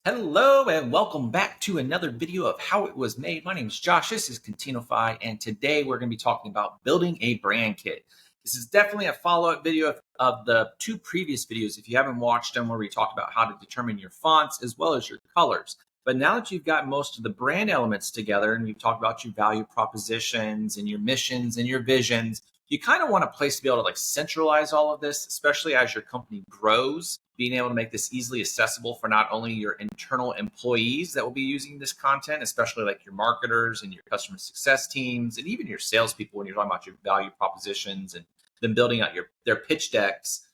Hello and welcome back to another video of how it was made. My name is Josh. This is Contineofy, and today we're going to be talking about building a brand kit. This is definitely a follow-up video of the two previous videos, if you haven't watched them, where we talked about how to determine your fonts as well as your colors. But now that you've got most of the brand elements together and you've talked about your value propositions and your missions and your visions, you kind of want a place to be able to centralize all of this, especially as your company grows, being able to make this easily accessible for not only your internal employees that will be using this content, especially like your marketers and your customer success teams, and even your salespeople when you're talking about your value propositions and them building out their pitch decks.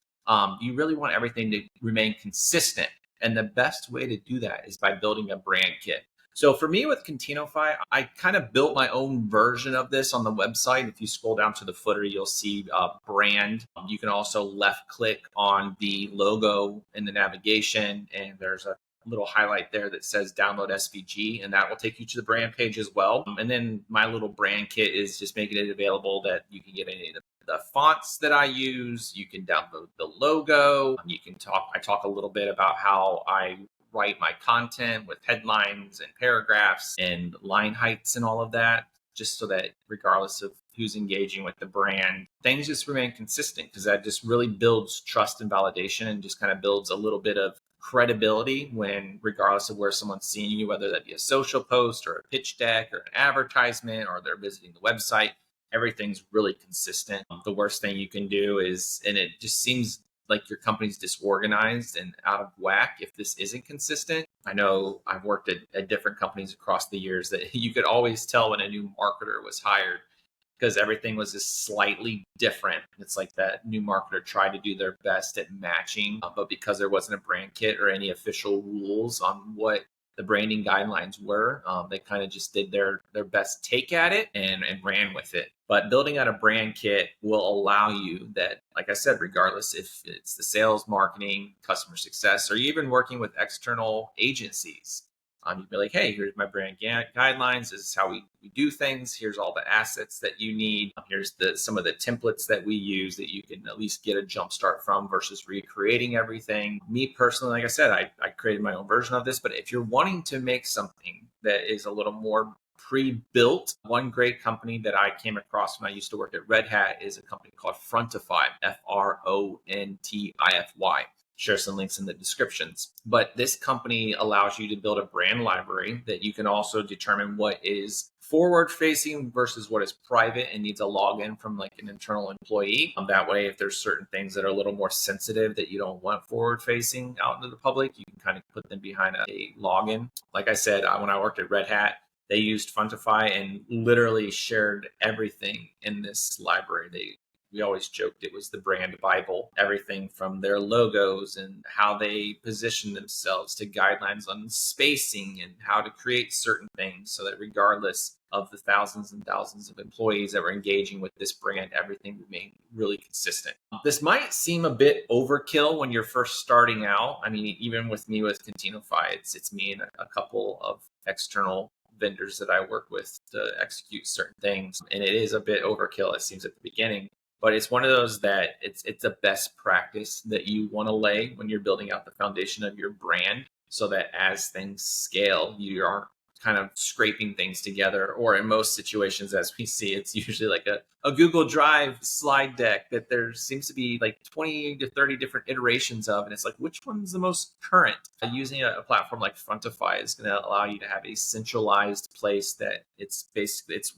You really want everything to remain consistent. And the best way to do that is by building a brand kit. So for me with Contineofy, I kind of built my own version of this on the website. If you scroll down to the footer, you'll see brand. You can also left click on the logo in the navigation, and there's a little highlight there that says download SVG, and that will take you to the brand page as well. And then my little brand kit is just making it available that you can get any of the fonts that I use. You can download the logo. I talk a little bit about how I write my content with headlines and paragraphs and line heights and all of that, just so that regardless of who's engaging with the brand, things just remain consistent, because that just really builds trust and validation and just kind of builds a little bit of credibility when, regardless of where someone's seeing you, whether that be a social post or a pitch deck or an advertisement or they're visiting the website, everything's really consistent. The worst thing you can do is, and it just seems like your company's disorganized and out of whack if this isn't consistent. I know I've worked at different companies across the years that you could always tell when a new marketer was hired, because everything was just slightly different. It's like that new marketer tried to do their best at matching, but because there wasn't a brand kit or any official rules on what the branding guidelines were, they kind of just did their best take at it and ran with it. But building out a brand kit will allow you that, like I said, regardless if it's the sales, marketing, customer success, or even working with external agencies, you'd be like, hey, here's my brand guidelines. This is how we do things. Here's all the assets that you need. Here's some of the templates that we use that you can at least get a jump start from versus recreating everything. Me personally, like I said, I created my own version of this. But if you're wanting to make something that is a little more pre-built, one great company that I came across when I used to work at Red Hat is a company called Frontify, Frontify. Share some links in the descriptions. But this company allows you to build a brand library that you can also determine what is forward facing versus what is private and needs a login from like an internal employee. That way, if there's certain things that are a little more sensitive that you don't want forward facing out into the public, you can kind of put them behind a login. Like I said, when I worked at Red Hat, they used Frontify and literally shared everything in this library. We always joked it was the brand Bible, everything from their logos and how they position themselves to guidelines on spacing and how to create certain things, so that regardless of the thousands and thousands of employees that were engaging with this brand, everything remained really consistent. This might seem a bit overkill when you're first starting out. I mean, even with me with Contineofy, it's me and a couple of external vendors that I work with to execute certain things. And it is a bit overkill, it seems, at the beginning. But it's one of those that it's a best practice that you want to lay when you're building out the foundation of your brand, so that as things scale, you aren't kind of scraping things together. Or in most situations, as we see, it's usually like a Google Drive slide deck that there seems to be like 20 to 30 different iterations of. And it's like, which one's the most current? Using a platform like Frontify is going to allow you to have a centralized place that it's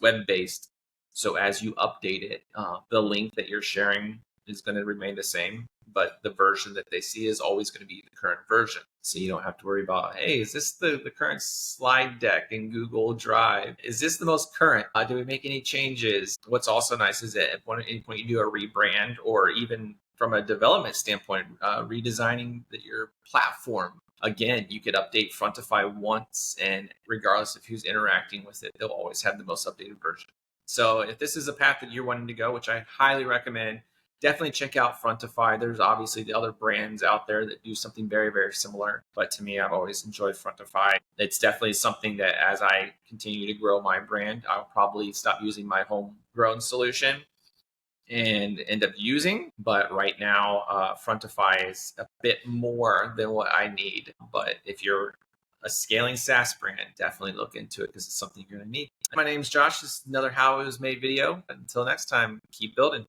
web-based. So as you update it, the link that you're sharing is going to remain the same, but the version that they see is always going to be the current version. So you don't have to worry about, hey, is this the current slide deck in Google Drive? Is this the most current? Do we make any changes? What's also nice is that at any point you do a rebrand, or even from a development standpoint, redesigning your platform, again, you could update Frontify once, and regardless of who's interacting with it, they'll always have the most updated version. So if this is a path that you're wanting to go, which I highly recommend, definitely check out Frontify. There's obviously the other brands out there that do something very, very similar. But to me, I've always enjoyed Frontify. It's definitely something that as I continue to grow my brand, I'll probably stop using my homegrown solution and end up using. But right now, Frontify is a bit more than what I need. But if you're a scaling SaaS brand, definitely look into it because it's something you're going to need. My name is Josh. This is another How It Was Made video. Until next time, keep building.